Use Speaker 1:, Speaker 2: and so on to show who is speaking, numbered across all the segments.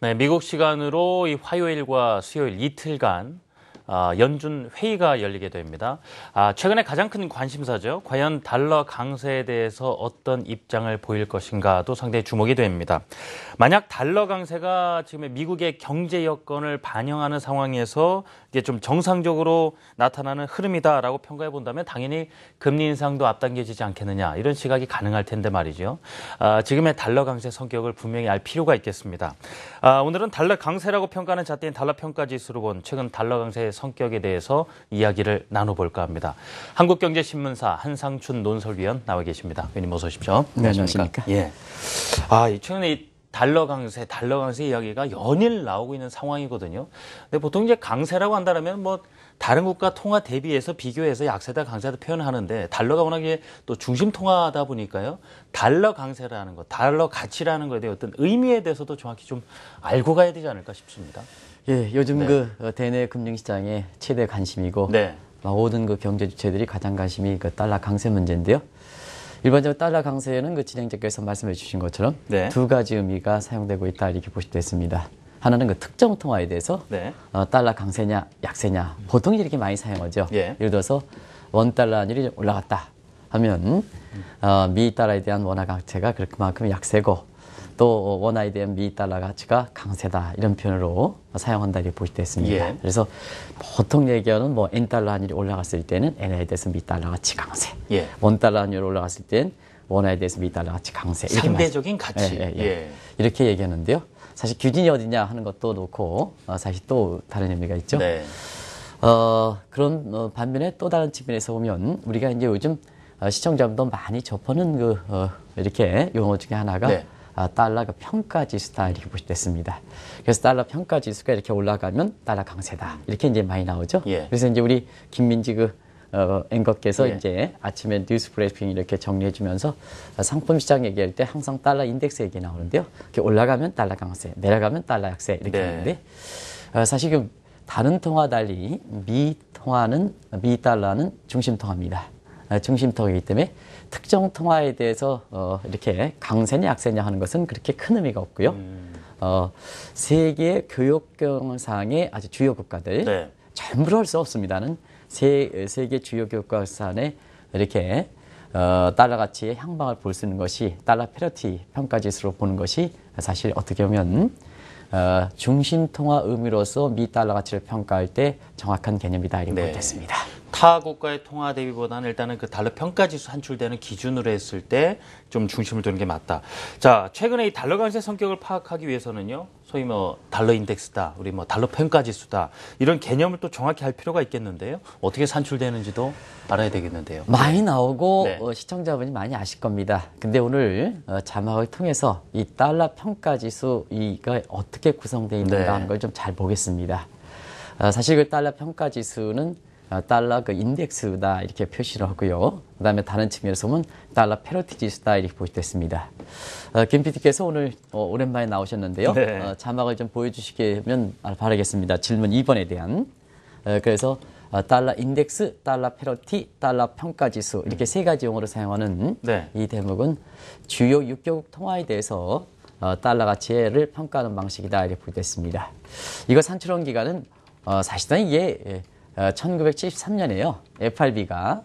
Speaker 1: 네, 미국 시간으로 이 화요일과 수요일 이틀간 연준 회의가 열리게 됩니다. 최근에 가장 큰 관심사죠. 과연 달러 강세에 대해서 어떤 입장을 보일 것인가도 상당히 주목이 됩니다. 만약 달러 강세가 지금의 미국의 경제 여건을 반영하는 상황에서 이게 좀 정상적으로 나타나는 흐름이다라고 평가해 본다면 당연히 금리 인상도 앞당겨지지 않겠느냐 이런 시각이 가능할 텐데 말이죠. 지금의 달러 강세 성격을 분명히 알 필요가 있겠습니다. 오늘은 달러 강세라고 평가하는 잣대인 달러 평가 지수로 본 최근 달러 강세의 성격에 대해서 이야기를 나눠볼까 합니다. 한국경제신문사 한상춘 논설위원 나와 계십니다. 위원님 어서 오십시오.
Speaker 2: 네, 안녕하십니까.
Speaker 1: 예. 최근에 이 달러 강세 이야기가 연일 나오고 있는 상황이거든요. 근데 보통 이제 강세라고 한다면 뭐 다른 국가 통화 대비해서 비교해서 약세다 강세다 표현하는데 달러가 워낙에 또 중심 통화다 보니까요. 달러 강세라는 것, 달러 가치라는 것에 대한 어떤 의미에 대해서도 정확히 좀 알고 가야 되지 않을까 싶습니다.
Speaker 2: 예, 요즘 대내 금융시장의 최대 관심이고 모든 경제 주체들이 가장 관심이 달러 강세 문제인데요. 일반적으로 달러 강세는 진행자께서 말씀해 주신 것처럼 두 가지 의미가 사용되고 있다 이렇게 보시면 됐습니다. 하나는 특정 통화에 대해서 달러 강세냐 약세냐 보통 이렇게 많이 사용하죠. 예를 들어서 원달러 환율이 올라갔다 하면 미 달러에 대한 원화 가치가 그만큼 약세고 또 원화에 대한 미 달러 가치가 강세다 이런 표현으로 사용한다 이렇게 보시면 됐습니다. 그래서 보통 얘기하는 N 달러 환율이 올라갔을 때는 엔화에 대해서 미 달러 가치 강세, 원 달러 환율이 올라갔을 때는 원화에 대해서 미 달러 가치 강세 이렇게
Speaker 1: 상대적인 가치
Speaker 2: 이렇게 얘기하는데요. 사실 기준이 어디냐 하는 것도 놓고 사실 또 다른 의미가 있죠. 그런 반면에 또 다른 측면에서 보면 우리가 이제 요즘 시청자분도 많이 접하는 이렇게 용어 중에 하나가 달러 평가 지수다 이렇게 보시면 됐습니다. 그래서 달러 평가 지수가 이렇게 올라가면 달러 강세다 이렇게 이제 많이 나오죠. 그래서 이제 우리 김민지 앵커께서 이제 아침에 뉴스 브리핑 이렇게 정리해주면서 상품 시장 얘기할 때 항상 달러 인덱스 얘기 나오는데요. 이렇게 올라가면 달러 강세, 내려가면 달러 약세 이렇게 하는데 사실 다른 통화 달리 미 달러는 중심 통화입니다. 중심 통화이기 때문에 특정 통화에 대해서 이렇게 강세냐 약세냐 하는 것은 그렇게 큰 의미가 없고요. 세계 교역경상의 아주 주요 국가들 전부를 할 수 없습니다는 세계 주요 교역경상에 이렇게 달러 가치의 향방을 볼 수 있는 것이 달러 패러티 평가 지수로 보는 것이 사실 어떻게 보면 중심 통화 의미로서 미 달러 가치를 평가할 때 정확한 개념이다 이렇게 보겠습니다.
Speaker 1: 타 국가의 통화 대비보다는 일단은 달러 평가 지수 산출되는 기준으로 했을 때 좀 중심을 두는 게 맞다. 자, 최근에 이 달러 강세 성격을 파악하기 위해서는요. 소위 달러 인덱스다, 우리 달러 평가 지수다 이런 개념을 또 정확히 할 필요가 있겠는데요. 어떻게 산출되는지도 알아야 되겠는데요.
Speaker 2: 많이 나오고 시청자분이 많이 아실 겁니다. 근데 오늘 자막을 통해서 이 달러 평가 지수 이가 어떻게 구성되어 있는가 하는 걸 좀 잘 보겠습니다. 사실 달러 평가 지수는 달러 인덱스다 이렇게 표시를 하고요. 그다음에 다른 측면에서 보면 달러 패러티 지수다 이렇게 보시됐습니다. 김 PD께서 오늘 오랜만에 나오셨는데요. 자막을 좀 보여주시면 바라겠습니다. 질문 2번에 대한. 그래서 달러 인덱스, 달러 패러티, 달러 평가 지수 이렇게 세 가지 용어를 사용하는 이 대목은 주요 6개국 통화에 대해서 달러 가치를 평가하는 방식이다 이렇게 보시됐습니다. 이거 산출한 기간은 사실상 이게 1973년에요. FRB가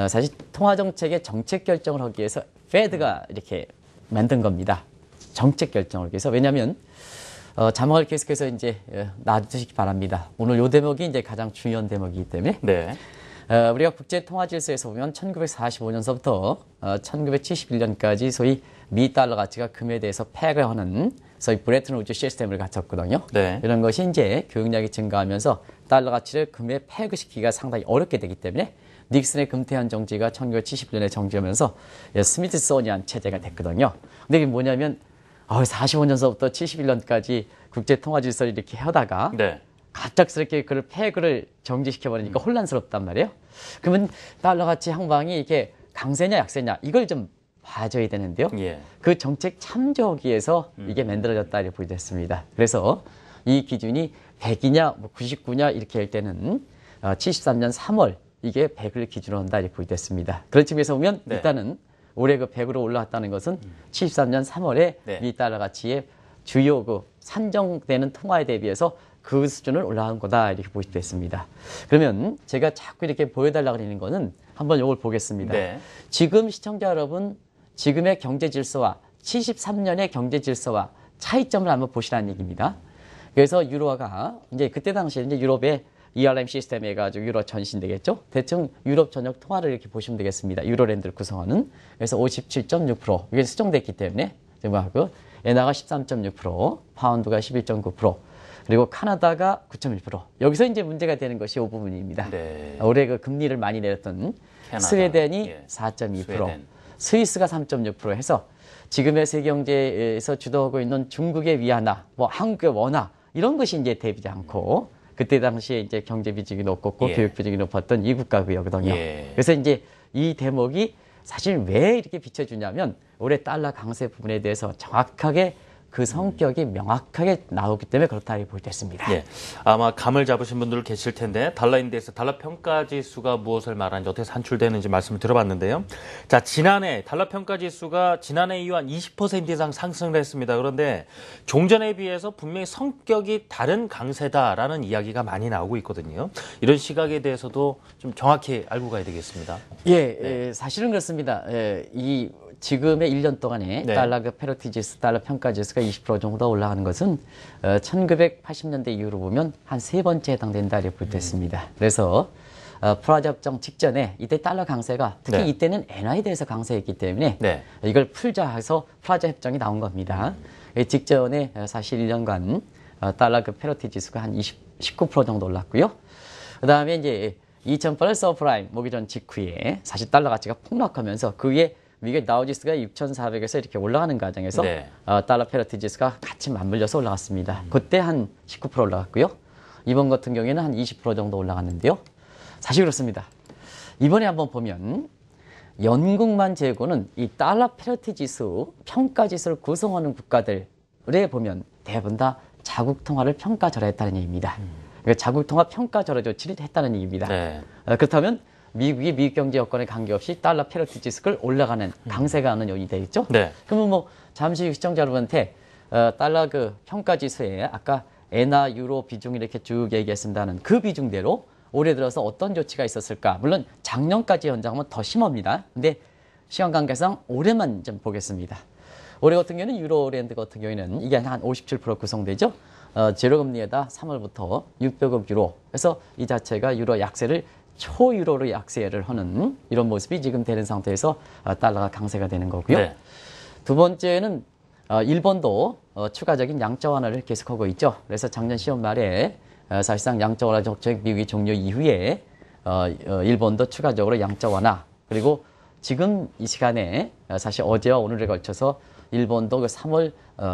Speaker 2: 사실 통화 정책의 정책 결정을 하기 위해서 페드가 이렇게 만든 겁니다. 정책 결정을 하기 위해서. 왜냐하면 자막을 계속해서 이제 놔두시기 바랍니다. 오늘 요 대목이 이제 가장 중요한 대목이기 때문에 우리가 국제 통화 질서에서 보면 1945년서부터 1971년까지 소위 미 달러 가치가 금에 대해서 팩을 하는 소위 브레튼 우드 시스템을 갖췄거든요. 이런 것이 이제 교역량이 증가하면서 달러 가치를 금에 팩을 시키기가 상당히 어렵게 되기 때문에 닉슨의 금태현 정지가 1971년에 정지하면서 스미트소니안 체제가 됐거든요. 근데 이게 뭐냐면 45년서부터 71년까지 국제 통화 질서를 이렇게 하다가 갑작스럽게 그걸 팩을 정지시켜버리니까 혼란스럽단 말이에요. 그러면 달러 가치 향방이 이렇게 강세냐 약세냐 이걸 좀 봐줘야 되는데요. 그 정책 참조하기 위해서 이게 만들어졌다 이렇게 보여졌습니다. 그래서 이 기준이 100이냐 99냐 이렇게 할 때는 73년 3월 이게 100을 기준으로 한다 이렇게 보여졌습니다. 그런 측면에서 보면 일단은 올해 100으로 올라왔다는 것은 73년 3월에 미 달러 가치의 주요 산정되는 통화에 대비해서 그 수준을 올라간 거다 이렇게 보시면 됐습니다. 그러면 제가 자꾸 이렇게 보여달라고 하는 거는 한번 이걸 보겠습니다.
Speaker 1: 네.
Speaker 2: 지금 시청자 여러분, 지금의 경제 질서와 73년의 경제 질서와 차이점을 한번 보시라는 얘기입니다. 그래서 유로화가 이제 그때 당시에 이제 유럽의 ERM 시스템 해가지고 유로 전신되겠죠. 대충 유럽 전역 통화를 이렇게 보시면 되겠습니다. 유로랜드를 구성하는. 그래서 57.6% 이게 수정됐기 때문에 하고 엔화가 13.6%, 파운드가 11.9%, 그리고 카나다가 9.1%. 여기서 이제 문제가 되는 것이 이 부분입니다.
Speaker 1: 네.
Speaker 2: 올해 그 금리를 많이 내렸던
Speaker 1: 캐나다.
Speaker 2: 스웨덴이
Speaker 1: 예.
Speaker 2: 4.2%,
Speaker 1: 스웨덴.
Speaker 2: 스위스가 3.6% 해서 지금의 세계 경제에서 주도하고 있는 중국의 위안화, 뭐 한국의 원화 이런 것이 이제 대비지 않고 그때 당시에 이제 경제 비중이 높고
Speaker 1: 예.
Speaker 2: 교육 비중이 높았던 이 국가고요.
Speaker 1: 예.
Speaker 2: 그래서 이제 이 대목이 사실 왜 이렇게 비춰주냐면 올해 달러 강세 부분에 대해서 정확하게 그 성격이 명확하게 나오기 때문에 그렇다 볼 때 있습니다.
Speaker 1: 예. 아마 감을 잡으신 분들 계실 텐데 달러인데스 달러 평가 지수가 무엇을 말하는지 어떻게 산출되는지 말씀을 들어봤는데요. 자, 지난해 달러 평가 지수가 지난해 이후 한 20% 이상 상승을 했습니다. 그런데 종전에 비해서 분명히 성격이 다른 강세다라는 이야기가 많이 나오고 있거든요. 이런 시각에 대해서도 좀 정확히 알고 가야 되겠습니다.
Speaker 2: 예, 사실은 그렇습니다. 이 지금의 1년 동안에
Speaker 1: 네.
Speaker 2: 달러 페러티 지수, 달러 평가 지수가 20% 정도 올라가는 것은 1980년대 이후로 보면 한 세 번째 해당된다 이렇게 볼 때 있습니다. 그래서 프라자 협정 직전에 이때 달러 강세가 특히
Speaker 1: 네.
Speaker 2: 이때는 엔화에 대해서 강세했기 때문에
Speaker 1: 네.
Speaker 2: 이걸 풀자 해서 프라자 협정이 나온 겁니다. 직전에 사실 1년간 달러 페러티 지수가 한 19% 정도 올랐고요. 그 다음에 이제 2008년 서프라임 모기 전 직후에 사실 달러 가치가 폭락하면서 그게 미국의 다우지수가 6,400에서 이렇게 올라가는 과정에서
Speaker 1: 네.
Speaker 2: 달러 페러티 지수가 같이 맞물려서 올라갔습니다. 그때 한 19% 올라갔고요. 이번 같은 경우에는 한 20% 정도 올라갔는데요. 사실 그렇습니다. 이번에 한번 보면 영국만 제고는 이 달러 페러티 지수, 평가 지수를 구성하는 국가들에 보면 대부분 다 자국 통화를 평가절하했다는 얘기입니다. 그러니까 자국 통화 평가절하 조치를 했다는 얘기입니다.
Speaker 1: 네.
Speaker 2: 그렇다면 미국이 미국 경제 여건에 관계없이 달러 페러티 지수를 올라가는 강세가 하는 요인이 되겠죠.
Speaker 1: 네.
Speaker 2: 그러면 뭐 잠시 시청자 여러분한테 달러 그 평가 지수에 아까 엔화 유로 비중 이렇게 쭉 얘기했습니다는 그 비중대로 올해 들어서 어떤 조치가 있었을까? 물론 작년까지 연장하면 더 심합니다. 근데 시간 관계상 올해만 좀 보겠습니다. 올해 같은 경우에는 유로랜드 같은 경우에는 이게 한 57% 구성되죠. 제로금리에다 3월부터 600억 유로. 그래서 이 자체가 유로 약세를 초유로로 약세를 하는 이런 모습이 지금 되는 상태에서 달러가 강세가 되는 거고요.
Speaker 1: 네.
Speaker 2: 두 번째는 일본도 추가적인 양적 완화를 계속하고 있죠. 그래서 작년 10월 말에 사실상 양적 완화 정책 미국이 종료 이후에 일본도 추가적으로 양적 완화 그리고 지금 이 시간에 사실 어제와 오늘에 걸쳐서 일본도 그 3월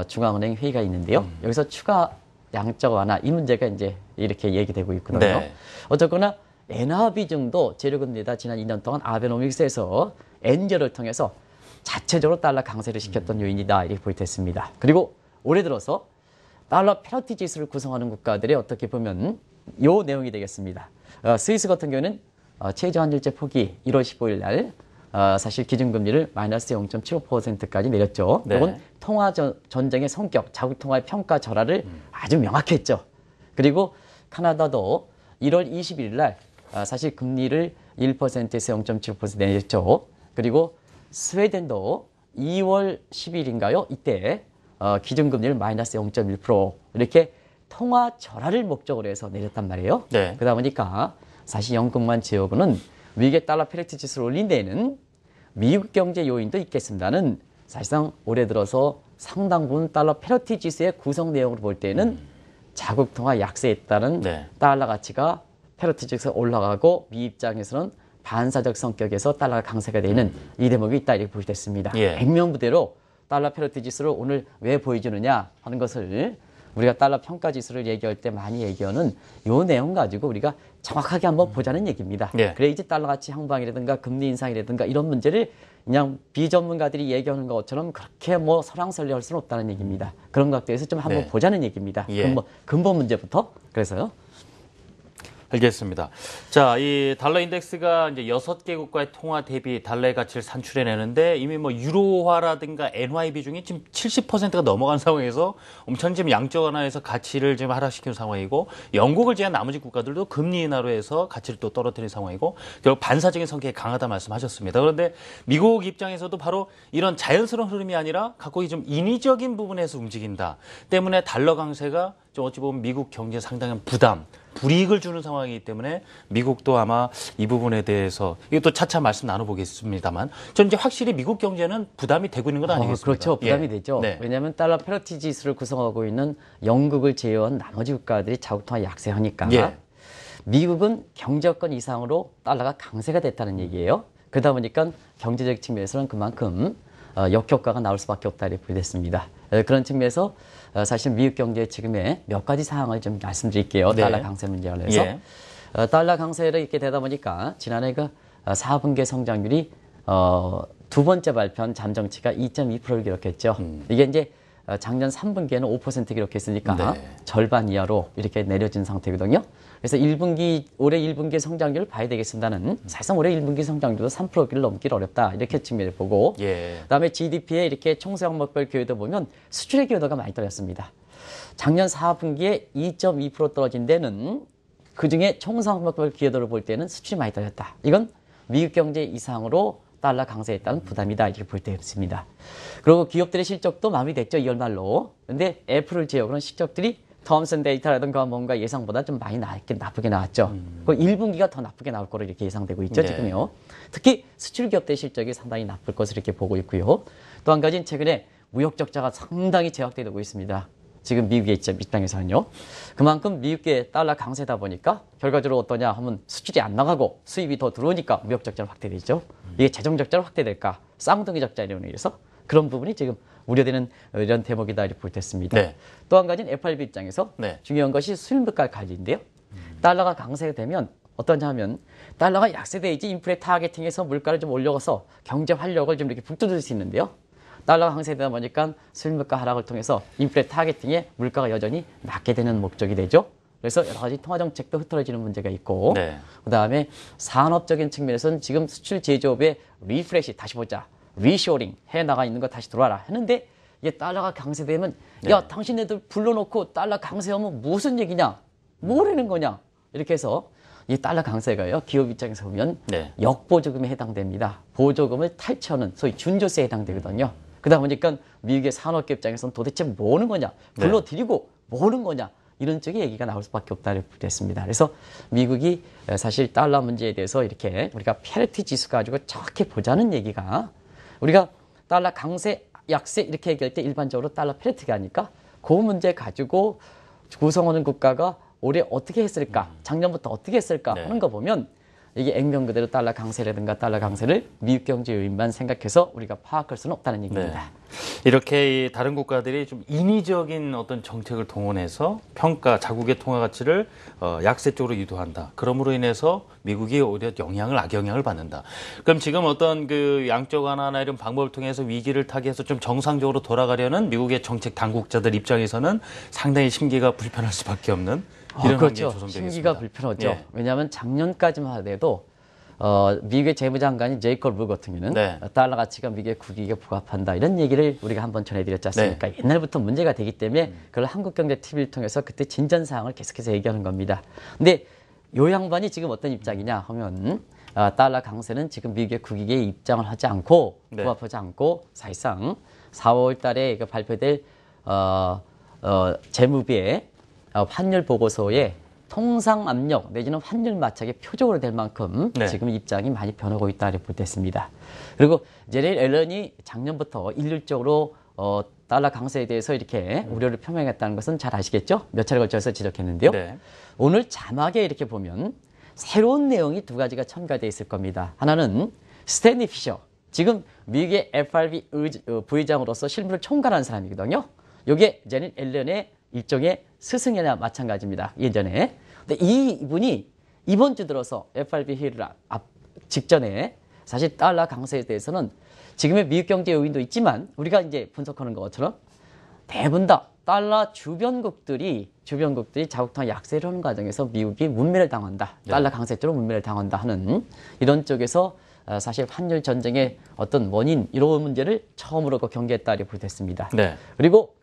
Speaker 2: 중앙은행 회의가 있는데요. 여기서 추가 양적 완화 이 문제가 이제 이렇게 얘기되고 있거든요.
Speaker 1: 네.
Speaker 2: 어쨌거나 엔화 비중도 재료금리다 지난 2년 동안 아베노믹스에서 엔저를 통해서 자체적으로 달러 강세를 시켰던 요인이다 이렇게 보여졌습니다. 그리고 올해 들어서 달러 페러티 지수를 구성하는 국가들의 어떻게 보면 요 내용이 되겠습니다. 스위스 같은 경우는 최저 환율제 포기 1월 15일 날 사실 기준금리를 마이너스 0.75%까지 내렸죠.
Speaker 1: 네.
Speaker 2: 이건 통화 전쟁의 성격, 자국 통화의 평가 절하를 아주 명확히 했죠. 그리고 카나다도 1월 21일 날 사실 금리를 1%에서 0.75% 내렸죠. 그리고 스웨덴도 2월 10일인가요? 이때 기준금리를 마이너스 0.1% 이렇게 통화 절하를 목적으로 해서 내렸단 말이에요.
Speaker 1: 네.
Speaker 2: 그러다 보니까 사실 영국만 지역은 미국의 달러 페러티 지수를 올린 데에는 미국 경제 요인도 있겠습니다는 사실상 올해 들어서 상당 부분 달러 페러티 지수의 구성 내용으로 볼 때는 자국 통화 약세에 따른
Speaker 1: 네.
Speaker 2: 달러 가치가 페러티 지수가 올라가고 미 입장에서는 반사적 성격에서 달러가 강세가 되는 이 대목이 있다 이렇게 보시됐습니다.
Speaker 1: 예.
Speaker 2: 백명부대로 달러 페러티 지수를 오늘 왜 보여주느냐 하는 것을 우리가 달러 평가 지수를 얘기할 때 많이 얘기하는 요 내용 가지고 우리가 정확하게 한번 보자는 얘기입니다.
Speaker 1: 예.
Speaker 2: 그래 이제 달러 가치 향방이라든가 금리 인상이라든가 이런 문제를 그냥 비전문가들이 얘기하는 것처럼 그렇게 뭐 설왕설래할 수는 없다는 얘기입니다. 그런 것들에서 좀 한번
Speaker 1: 네.
Speaker 2: 보자는 얘기입니다.
Speaker 1: 예.
Speaker 2: 근본 문제부터 그래서요.
Speaker 1: 알겠습니다. 자, 이 달러 인덱스가 이제 6개 국가의 통화 대비 달러의 가치를 산출해내는데 이미 뭐 유로화라든가 엔화의 비중이 지금 70%가 넘어간 상황에서 엄청 지금 양적 완화에서 가치를 지금 하락시키는 상황이고 영국을 제한 나머지 국가들도 금리 인하로 해서 가치를 또 떨어뜨리는 상황이고 결국 반사적인 성격이 강하다 말씀하셨습니다. 그런데 미국 입장에서도 바로 이런 자연스러운 흐름이 아니라 각국이 좀 인위적인 부분에서 움직인다. 때문에 달러 강세가 좀 어찌 보면 미국 경제에 상당한 부담, 불이익을 주는 상황이기 때문에 미국도 아마 이 부분에 대해서 이것도 차차 말씀 나눠보겠습니다만 저는 이제 확실히 미국 경제는 부담이 되고 있는 건 아니겠습니까?
Speaker 2: 그렇죠. 부담이
Speaker 1: 예.
Speaker 2: 되죠.
Speaker 1: 네.
Speaker 2: 왜냐하면 달러 패러티 지수를 구성하고 있는 영국을 제외한 나머지 국가들이 자국통화 약세하니까
Speaker 1: 예.
Speaker 2: 미국은 경제권 이상으로 달러가 강세가 됐다는 얘기예요. 그러다 보니까 경제적 측면에서는 그만큼 역효과가 나올 수밖에 없다 이렇게 보겠습니다. 그런 측면에서 사실 미국 경제의 지금의 몇 가지 사항을 좀 말씀드릴게요.
Speaker 1: 네.
Speaker 2: 달러 강세 문제에 관해서.
Speaker 1: 예.
Speaker 2: 달러 강세를 이렇게 되다 보니까 지난해 그 4분기 성장률이 두 번째 발표한 잠정치가 2.2%를 기록했죠. 이게 이제 작년 3분기에는 5% 기록했으니까
Speaker 1: 네.
Speaker 2: 절반 이하로 이렇게 내려진 상태거든요. 그래서 올해 1분기 성장률을 봐야 되겠습니다는 사실상 올해 1분기 성장률도 3%를 넘기를 어렵다 이렇게 측면을 보고
Speaker 1: 예.
Speaker 2: 그다음에 GDP에 이렇게 총수항목별 기여도 보면 수출의 기여도가 많이 떨어졌습니다. 작년 4분기에 2.2% 떨어진 데는 그중에 총수항목별 기여도를 볼 때는 수출이 많이 떨어졌다. 이건 미국 경제 이상으로 달러 강세에 따른 부담이다 이렇게 볼 때 있습니다. 그리고 기업들의 실적도 마무리됐죠. 2월 말로. 근데 애플을 제외하고는 실적들이 톰슨 데이터라든가 뭔가 예상보다 좀 많이 나쁘게 나왔죠. 그 1분기가 더 나쁘게 나올 거로 이렇게 예상되고 있죠.
Speaker 1: 네.
Speaker 2: 지금요. 특히 수출 기업들의 실적이 상당히 나쁠 것으로 이렇게 보고 있고요. 또 한 가지는 최근에 무역 적자가 상당히 제약되고 있습니다. 지금 미국의 입장에서는요. 그만큼 미국의 달러 강세다 보니까 결과적으로 어떠냐 하면 수출이 안 나가고 수입이 더 들어오니까 무역 적자로 확대되죠. 이게 재정 적자로 확대될까? 쌍둥이 적자 이론에 의해서 그런 부분이 지금 우려되는 이런 대목이다 이렇게 볼 때 있습니다.
Speaker 1: 네.
Speaker 2: 또 한 가지는 FRB 입장에서
Speaker 1: 네.
Speaker 2: 중요한 것이 수입 물가 관리인데요. 달러가 강세되면 어떠냐 하면 달러가 약세돼야지 인플레 타겟팅해서 물가를 좀 올려서 경제 활력을 좀 이렇게 북돋을 수 있는데요. 달러가 강세되다 보니까 수입 물가 하락을 통해서 인플레 타겟팅에 물가가 여전히 낮게 되는 목적이 되죠. 그래서 여러 가지 통화 정책도 흐트러지는 문제가 있고
Speaker 1: 네.
Speaker 2: 그다음에 산업적인 측면에서는 지금 수출 제조업의 리프레시 다시 보자. 리쇼링 해 나가 있는 거 다시 들어와라 했는데 이게 달러가 강세되면
Speaker 1: 네.
Speaker 2: 야 당신네들 불러놓고 달러 강세하면 무슨 얘기냐 뭐라는 거냐 이렇게 해서 이 달러 강세가요 기업 입장에서 보면
Speaker 1: 네.
Speaker 2: 역보조금에 해당됩니다. 보조금을 탈취하는 소위 준조세에 해당되거든요. 그러다 보니까 미국의 산업계 입장에서는 도대체 뭐는 거냐 불러들이고 뭐는 거냐 이런 쪽의 얘기가 나올 수밖에 없다고 됐습니다. 그래서 미국이 사실 달러 문제에 대해서 이렇게 우리가 페리티 지수 가지고 정확히 보자는 얘기가 우리가 달러 강세, 약세 이렇게 얘기할 때 일반적으로 달러 페리티가 아니까 그 문제 가지고 구성하는 국가가 올해 어떻게 했을까, 작년부터 어떻게 했을까
Speaker 1: 네.
Speaker 2: 하는 거 보면 이게 액면 그대로 달러 강세라든가 달러 강세를 미국 경제 요인만 생각해서 우리가 파악할 수는 없다는 얘기입니다.
Speaker 1: 네. 이렇게 이 다른 국가들이 좀 인위적인 어떤 정책을 동원해서 평가 자국의 통화 가치를 약세 쪽으로 유도한다. 그럼으로 인해서 미국이 오히려 악영향을 받는다. 그럼 지금 어떤 그 양적 완화나 이런 방법을 통해서 위기를 타개해서 좀 정상적으로 돌아가려는 미국의 정책 당국자들 입장에서는 상당히 심기가 불편할 수밖에 없는 이런 환경이
Speaker 2: 그렇죠.
Speaker 1: 조성되겠습니다.
Speaker 2: 심기가 불편하죠.
Speaker 1: 예.
Speaker 2: 왜냐하면 작년까지만 하더라도 미국의 재무장관인 제이콥 루 같은 경우는
Speaker 1: 네.
Speaker 2: 달러 가치가 미국의 국익에 부합한다 이런 얘기를 우리가 한번 전해드렸지 않습니까?
Speaker 1: 네.
Speaker 2: 옛날부터 문제가 되기 때문에 그걸 한국경제TV를 통해서 그때 진전 사항을 계속해서 얘기하는 겁니다. 근데 요 양반이 지금 어떤 입장이냐 하면 달러 강세는 지금 미국의 국익에 입장을 하지 않고
Speaker 1: 네.
Speaker 2: 부합하지 않고 사실상 4월 달에 발표될 재무부의 환율 보고서에 통상 압력 내지는 환율 마착의 표적으로 될 만큼
Speaker 1: 네.
Speaker 2: 지금 입장이 많이 변하고 있다 이렇게 볼 때 있습니다. 그리고 제레일 앨런이 작년부터 일률적으로 달러 강세에 대해서 이렇게 우려를 표명했다는 것은 잘 아시겠죠? 몇 차례 걸쳐서 지적했는데요.
Speaker 1: 네.
Speaker 2: 오늘 자막에 이렇게 보면 새로운 내용이 두 가지가 첨가되어 있을 겁니다. 하나는 스탠리 피셔, 지금 미국의 FRB 부의장으로서 실무를 총괄하는 사람이거든요. 이게 제넷 앨런의 일종의 스승이나 마찬가지입니다. 예전에. 근데 이분이 이번 주 들어서 FRB 회의를 직전에 사실 달러 강세에 대해서는 지금의 미국 경제 요인도 있지만 우리가 이제 분석하는 것처럼 대부분 다 달러 주변국들이 자국통화 약세를 하는 과정에서 미국이 문매를 당한다. 달러 강세 쪽으로 문매를 당한다 하는 이런 쪽에서 사실 환율 전쟁의 어떤 원인 이런 문제를 처음으로 경계했다 이렇게 됐습니다.
Speaker 1: 네.
Speaker 2: 그리고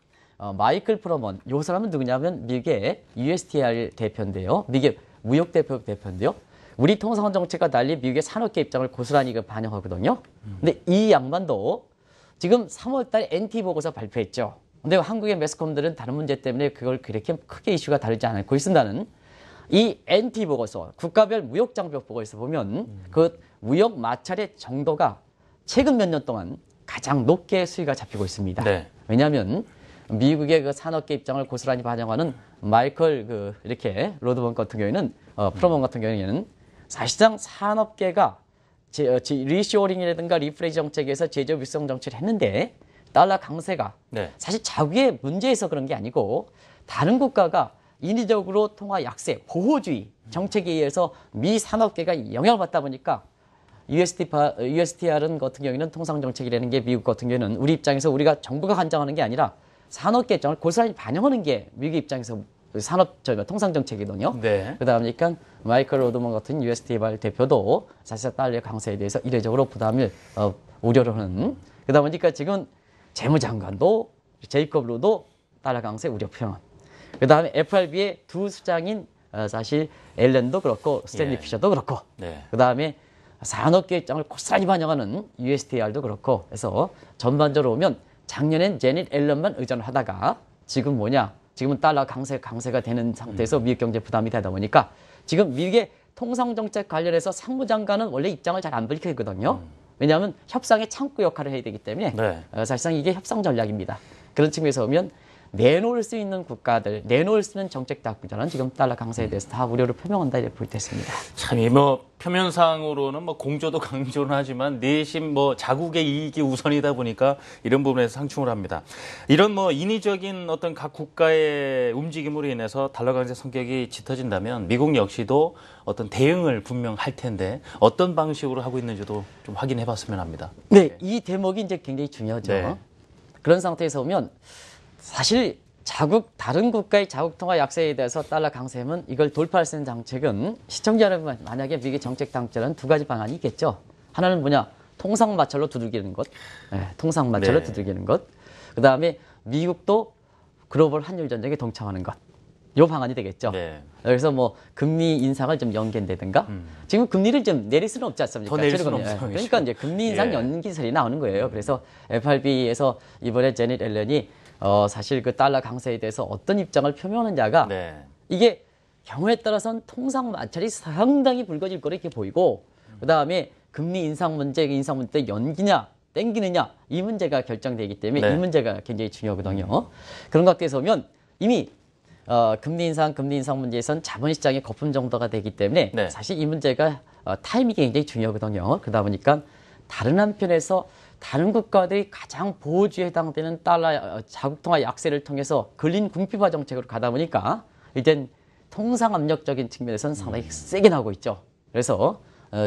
Speaker 2: 마이클 프로먼 이 사람은 누구냐면 미국의 USTR 대표인데요. 미국의 무역대표인데요. 우리 통상 정책과 달리 미국의 산업계 입장을 고스란히 반영하거든요. 근데 이 양반도 지금 3월 달에 NT 보고서 발표했죠. 근데 한국의 매스컴들은 다른 문제 때문에 그걸 그렇게 크게 이슈가 다르지 않고 있습니다는 이 NT 보고서, 국가별 무역 장벽 보고에서 보면 그 무역 마찰의 정도가 최근 몇 년 동안 가장 높게 수위가 잡히고 있습니다.
Speaker 1: 네.
Speaker 2: 왜냐하면 미국의 그 산업계 입장을 고스란히 반영하는 마이클 이렇게 로드먼 같은 경우에는 프로먼 같은 경우에는 사실상 산업계가 리쇼링이라든가 리프레시 정책에서 제조업 육성 정책을 했는데 달러 강세가 사실 자국의 문제에서 그런 게 아니고 다른 국가가 인위적으로 통화 약세, 보호주의 정책에 의해서 미 산업계가 영향을 받다 보니까 USTR은 같은 경우에는 통상 정책이라는 게 미국 같은 경우에는 우리 입장에서 우리가 정부가 관장하는 게 아니라 산업계 입장을 고스란히 반영하는 게 미국 입장에서 통상 정책이거든요.
Speaker 1: 네.
Speaker 2: 그러니까 마이클 로드먼 같은 USTR 대표도 사실 달러 강세에 대해서 이례적으로 부담을 우려를 하는. 그러다 보니까 지금 재무장관도 제이콥 루도 달러 강세 우려 표현. 그다음에 FRB의 두 수장인 사실 앨런도 그렇고 스탠리 피셔도 그렇고. 그다음에 산업계 입장을 고스란히 반영하는 USTR도 그렇고 해서 전반적으로 보면 작년엔 제닛 앨런만 의존을 하다가 지금은 달러 강세가 되는 상태에서 미국 경제 부담이 되다 보니까 지금 미국의 통상정책 관련해서 상무장관은 원래 입장을 잘 안 밝히거든요. 왜냐하면 협상의 창구 역할을 해야 되기 때문에 사실상 이게 협상 전략입니다. 그런 측면에서 보면 내놓을 수 있는 국가들, 내놓을 수 있는 정책 당국자는 지금 달러 강세에 대해서 다 우려를 표명한다 이렇게 보겠습니다.
Speaker 1: 참, 표면상으로는 공조도 강조는 하지만 내심 자국의 이익이 우선이다 보니까 이런 부분에서 상충을 합니다. 이런 인위적인 어떤 각 국가의 움직임으로 인해서 달러 강세 성격이 짙어진다면 미국 역시도 어떤 대응을 분명 할 텐데 어떤 방식으로 하고 있는지도 좀 확인해 봤으면 합니다.
Speaker 2: 네, 이 대목이 이제 굉장히 중요하죠. 그런 상태에서 보면 사실 다른 국가의 자국통화 약세에 대해서 달러 강세면 이걸 돌파할 수 있는 정책은 시청자 여러분 만약에 미국의 정책 당국자는 두 가지 방안이 있겠죠. 하나는 뭐냐? 통상 마찰로 두들기는 것. 통상 마찰로 두들기는 것. 그다음에 미국도 글로벌 환율 전쟁에 동참하는 것. 요 방안이 되겠죠. 그래서 금리 인상을 좀 연기한다든가 지금 금리를 좀 내릴 수는 없지 않습니까?
Speaker 1: 더 내릴 수는 없어요.
Speaker 2: 그러니까 이제 금리 인상 연기설이 나오는 거예요. 그래서 FRB에서 이번에 제닛 앨런이 사실 그 달러 강세에 대해서 어떤 입장을 표명하느냐가 이게 경우에 따라서는 통상 마찰이 상당히 불거질 거로 이렇게 보이고 그다음에 금리 인상 문제 연기냐 땡기느냐 이 문제가 결정되기 때문에 이 문제가 굉장히 중요하거든요. 그런 각도에서 보면 이미 금리 인상 문제에선 자본시장의 거품 정도가 되기 때문에 사실 이 문제가 타이밍이 굉장히 중요하거든요. 그러다 보니까 다른 한편에서 다른 국가들이 가장 보호주의에 해당되는 달러 자국통화 약세를 통해서 근린 궁핍화 정책으로 가다 보니까 이젠 통상 압력적인 측면에서는 상당히 세게 나오고 있죠. 그래서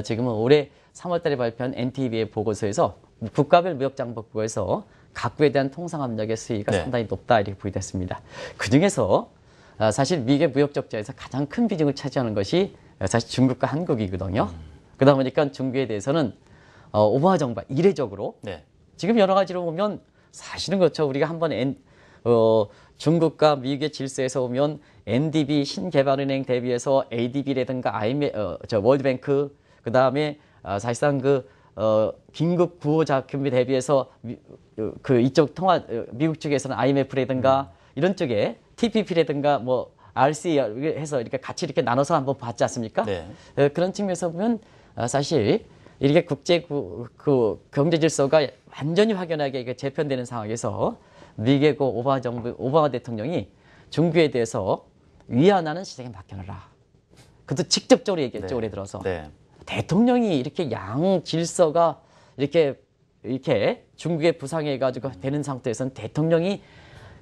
Speaker 2: 지금은 올해 3월 달에 발표한 NTB의 보고서에서 국가별 무역장벽 보고에서 각국에 대한 통상 압력의 수위가 상당히 높다 이렇게 부여됐습니다. 그중에서 사실 미국의 무역 적자에서 가장 큰 비중을 차지하는 것이 사실 중국과 한국이거든요. 그러다 보니까 중국에 대해서는 오바마 정부가 이례적으로 지금 여러 가지로 보면 사실은 그렇죠. 우리가 한번 중국과 미국의 질서에서 보면 NDB 신개발은행 대비해서 ADB라든가 월드뱅크 그다음에 사실상 긴급 구호 자금에 대비해서 이쪽 미국 쪽에서는 IMF라든가 이런 쪽에 TPP라든가 RC 해서 이렇게 같이 이렇게 나눠서 한번 봤지 않습니까? 그런 측면에서 보면 사실 이렇게 국제 경제 질서가 완전히 확연하게 재편되는 상황에서 미국의 오바마 대통령이 중국에 대해서 위안화는 시장에 맡겨놔라. 그것도 직접적으로 얘기했죠. 올해 들어서. 대통령이 이렇게 양 질서가 이렇게 중국에 부상해가지고 되는 상태에서는 대통령이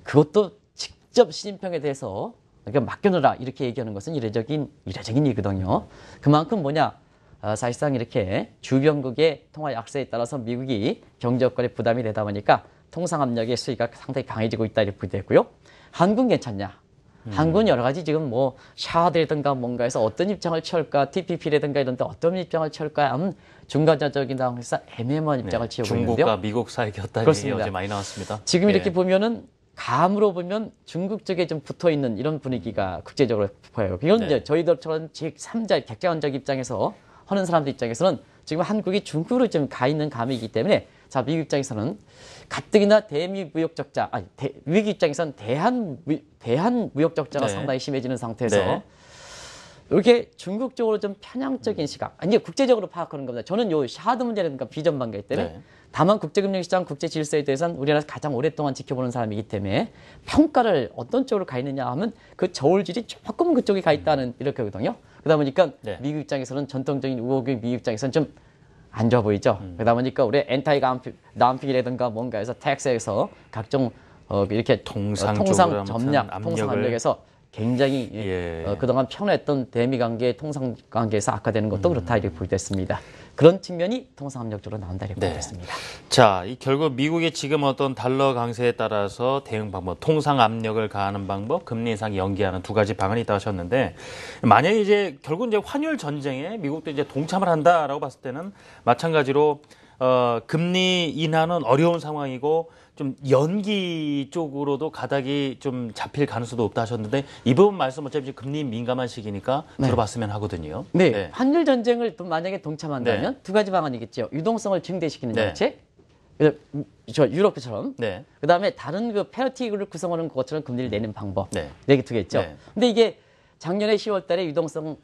Speaker 2: 그것도 직접 시진핑에 대해서 맡겨놓으라 이렇게 얘기하는 것은 이례적인 일이거든요. 그만큼 사실상 이렇게 주변국의 통화 약세에 따라서 미국이 경제 여건에 부담이 되다 보니까 통상 압력의 수위가 상당히 강해지고 있다 이렇게 보고요. 한국은 괜찮냐? 한국은 여러 가지 지금 뭐 샤드라든가 뭔가에서 어떤 입장을 취할까, TPP라든가 이런 데 어떤 입장을 취할까 하면 중간자적이다 해서 애매모호한 입장을 취하고 있는데요.
Speaker 1: 중국과 미국 사이 곁다리 어제 많이 나왔습니다.
Speaker 2: 지금 이렇게 보면은 감으로 보면 중국 쪽에 좀 붙어 있는 이런 분위기가 국제적으로 보여요. 이건 이제 저희들처럼 제3자 객관적 입장에서 하는 사람들 입장에서는 지금 한국이 중국으로 좀 가 있는 감이기 때문에 자, 미국 입장에서는 가뜩이나 대미 무역 적자, 미국 입장에서는 대한 무역 적자가 상당히 심해지는 상태에서 이렇게 중국 쪽으로 좀 편향적인 시각, 아니 국제적으로 파악하는 겁니다. 저는 요 샤드 문제라든가 비전 관계 때문에 다만 국제금융시장, 국제 질서에 대해서는 우리나라에서 가장 오랫동안 지켜보는 사람이기 때문에 평가를 어떤 쪽으로 가 있느냐 하면 그 저울질이 조금 그쪽에 가 있다는 이렇게 하거든요. 그러다 보니까 미국 입장에서는 전통적인 우호국의 미국 입장에서는 좀 안 좋아 보이죠. 그러다 보니까 우리 엔타이 다운핑이라든가 뭔가에서 텍스에서 각종 이렇게 통상 점략, 통상 압력에서 굉장히 그동안 편했던 대미 관계, 통상 관계에서 악화되는 것도 그렇다 이렇게 보겠습니다. 그런 측면이 통상 압력적으로 나온다 이렇게 보겠습니다.
Speaker 1: 자, 결국 미국의 지금 어떤 달러 강세에 따라서 대응 방법, 통상 압력을 가하는 방법, 금리 인상 연기하는 두 가지 방안이 있다고 하셨는데 만약에 이제 결국 이제 환율 전쟁에 미국도 이제 동참을 한다라고 봤을 때는 마찬가지로 금리 인하는 어려운 상황이고 좀 연기 쪽으로도 가닥이 좀 잡힐 가능성도 높다 하셨는데 이 부분 말씀 어차피 금리 민감한 시기니까 들어봤으면 하거든요.
Speaker 2: 환율 전쟁을 또 만약에 동참한다면 두 가지 방안이겠죠. 유동성을 증대시키는 정책, 저 유럽처럼. 그다음에 다른 그 페어티를 구성하는 것처럼 금리를 내는 방법. 네 개 두겠죠. 근데 이게 작년에 10월달에 유동성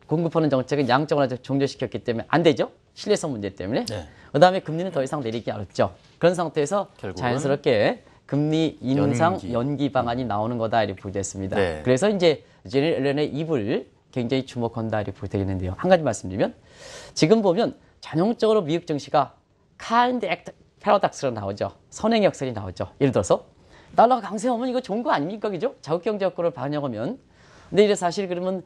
Speaker 2: 공급하는 정책은 양적으로 종료시켰기 때문에 안 되죠. 신뢰성 문제 때문에. 그다음에 금리는 더 이상 내리기 어렵죠. 그런 상태에서 자연스럽게 금리 인상 연기 방안이 나오는 거다 이렇게 보겠습니다. 그래서 이제 제넷 옐런의 입을 굉장히 주목한다 이렇게 보게 되겠는데요. 한 가지 말씀드리면 지금 보면 전형적으로 미국 증시가 kind act paradox로 나오죠. 선행 역설이 나오죠. 예를 들어서 달러가 강세하면 이거 좋은 거 아닙니까, 그죠? 자국 경제 효과를 반영하면. 근데 이제 사실 그러면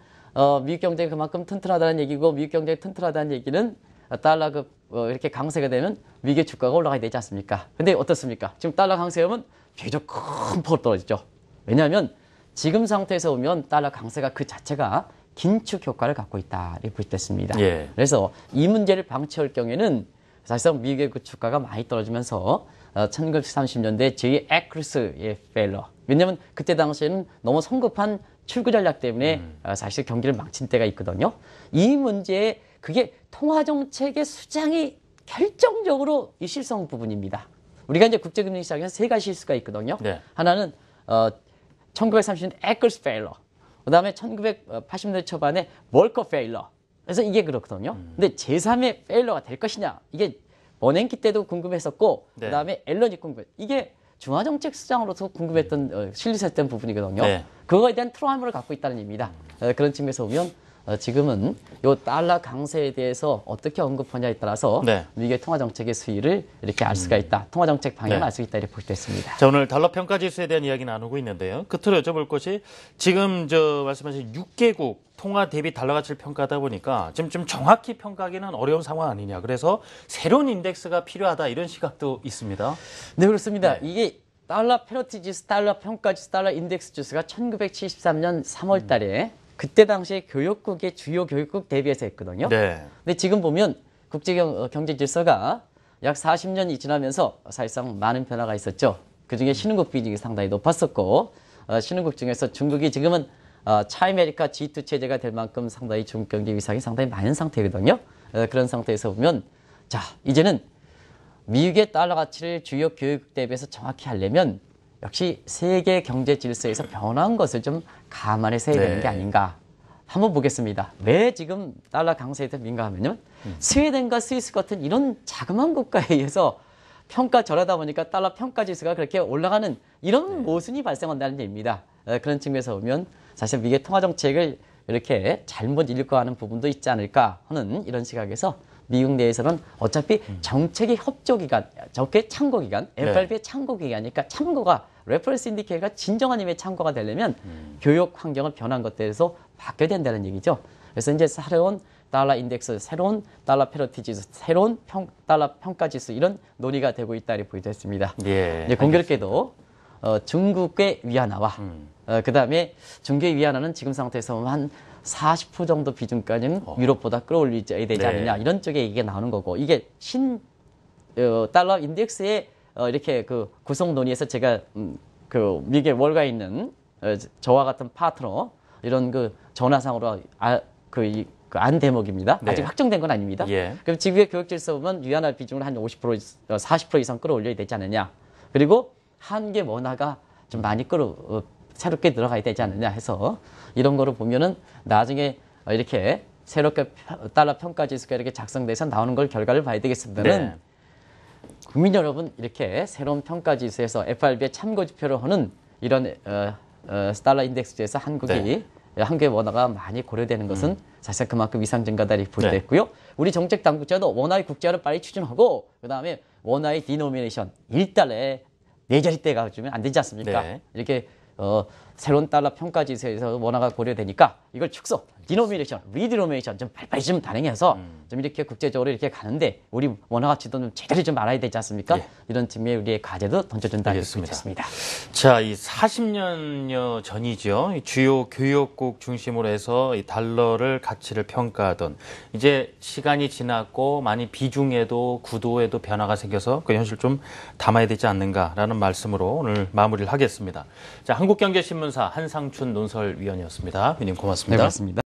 Speaker 2: 미국 경제가 그만큼 튼튼하다는 얘기고 미국 경제가 튼튼하다는 얘기는 달러가 이렇게 강세가 되면 미국의 주가가 올라가야 되지 않습니까? 근데 어떻습니까? 지금 달러 강세하면 비교적 큰 폭으로 떨어지죠. 왜냐하면 지금 상태에서 보면 달러 강세가 그 자체가 긴축 효과를 갖고 있다 이렇게 볼 수 있습니다. 그래서 이 문제를 방치할 경우에는 사실상 미국의 그 주가가 많이 떨어지면서 1930년대 제2 에크루스의 페일러. 왜냐하면 그때 당시에는 너무 성급한 출구 전략 때문에 사실 경기를 망친 때가 있거든요. 이 문제에 그게 통화정책의 수장이 결정적으로 이 실성 부분입니다. 우리가 이제 국제금융시장에서 세 가지 실수가 있거든요. 하나는 1930년대 에클스 페일러, 그 다음에 1980년대 초반에 월커 페일러. 그래서 이게 그렇거든요. 근데 제3의 페일러가 될 것이냐, 이게 버냉키 때도 궁금했었고, 그 다음에 앨런이 궁금해. 이게 중화정책 수장으로서 궁금했던 실리했던 부분이거든요. 그거에 대한 트라우마를 갖고 있다는 얘기입니다. 그런 측면에서 보면 지금은 요 달러 강세에 대해서 어떻게 언급하냐에 따라서 미국의 통화정책의 수위를 이렇게 알 수가 있다. 통화정책 방향을 알 수 있다 이렇게 볼 수 있습니다.
Speaker 1: 자, 오늘 달러 평가지수에 대한 이야기 나누고 있는데요. 끝으로 여쭤볼 것이 지금 말씀하신 6개국 통화 대비 달러 가치를 평가하다 보니까 지금 좀 정확히 평가하기는 어려운 상황 아니냐. 그래서 새로운 인덱스가 필요하다 이런 시각도 있습니다.
Speaker 2: 네, 그렇습니다. 이게 달러 페러티 지수, 달러 평가 지수, 달러 인덱스 지수가 1973년 3월 달에 그때 당시에 교역국의 주요 교역국 대비해서 했거든요. 근데 지금 보면 국제 경제 질서가 약 40년이 지나면서 사실상 많은 변화가 있었죠. 그중에 신흥국 비중이 상당히 높았었고 신흥국 중에서 중국이 지금은 차이메리카 G2 체제가 될 만큼 상당히 중국 경제 위상이 상당히 많은 상태거든요. 그런 상태에서 보면 자, 이제는 미국의 달러 가치를 주요 교역국 대비해서 정확히 하려면 역시 세계 경제 질서에서 변화한 것을 좀 감안해서 해야 되는 게 아닌가. 한번 보겠습니다. 왜 지금 달러 강세에 대해 민감하면요. 스웨덴과 스위스 같은 이런 자그마한 국가에 의해서 평가 절하다 보니까 달러 평가 지수가 그렇게 올라가는 이런 모순이 발생한다는 얘기입니다. 그런 측면에서 보면 사실 미국의 통화 정책을 이렇게 잘못 읽어가는 부분도 있지 않을까 하는 이런 시각에서 미국 내에서는 어차피 정책의 협조기관, 저게 참고기관, FRB의 참고기관이니까 참고가 레퍼런스 인디케이터가 진정한 의미의 참고가 되려면 교육 환경을 변한 것들에서 바뀌어야 된다는 얘기죠. 그래서 이제 새로운 달러 인덱스, 새로운 달러 페러티 지수, 새로운 달러 평가 지수 이런 논의가 되고 있다고 보이도 했습니다. 이제 공교롭게도 중국의 위안화와 그다음에 중국의 위안화는 지금 상태에서 보면 한 40% 정도 비중까지는 유럽보다 끌어올려야 되지 않느냐 이런 쪽에 이게 나오는 거고 이게 달러 인덱스의 이렇게 그 구성 논의에서 제가 그 미국의 월가에 있는 저와 같은 파트너 이런 그 전화상으로 안 대목입니다.
Speaker 1: 네.
Speaker 2: 아직 확정된 건 아닙니다.
Speaker 1: 예.
Speaker 2: 그럼 지금의 교육 질서 보면 위안화 비중을 한 50%, 40% 이상 끌어올려야 되지 않느냐. 그리고 한계 원화가 좀 많이 새롭게 들어가야 되지 않느냐 해서 이런 거를 보면은 나중에 이렇게 새롭게 달러 평가 지수가 이렇게 작성돼서 나오는 걸 결과를 봐야 되겠습니다는
Speaker 1: 네.
Speaker 2: 국민 여러분 이렇게 새로운 평가 지수에서 FRB의 참고 지표를 하는 이런 달러 인덱스에서 한국이 한국의 원화가 많이 고려되는 것은 사실 그만큼 위상 증가다 이렇게 볼 때 있고요. 우리 정책 당국자도 원화의 국제화를 빨리 추진하고 그다음에 원화의 디노미네이션 1달러에 네 자릿대가 주면 안 되지 않습니까?
Speaker 1: 네.
Speaker 2: 이렇게 새로운 달러 평가 지수에서 원화가 고려되니까 이걸 축소, 디노미네이션, 리디노미네이션 좀 빨리빨리 좀 단행해서 좀 이렇게 국제적으로 이렇게 가는데 우리 원화 가치도 좀 제대로 좀 알아야 되지 않습니까?
Speaker 1: 예.
Speaker 2: 이런 측면에 우리의 과제도 던져준다
Speaker 1: 알겠습니다.
Speaker 2: 싶습니다.
Speaker 1: 자, 이 40년여 전이죠. 이 주요 교역국 중심으로 해서 이 달러를 가치를 평가하던 이제 시간이 지났고 많이 비중에도 구도에도 변화가 생겨서 그 현실 좀 담아야 되지 않는가라는 말씀으로 오늘 마무리를 하겠습니다. 자, 한국경제신문사 한상춘 논설위원이었습니다. 위원님 고맙습니다.
Speaker 2: 네, 고맙습니다.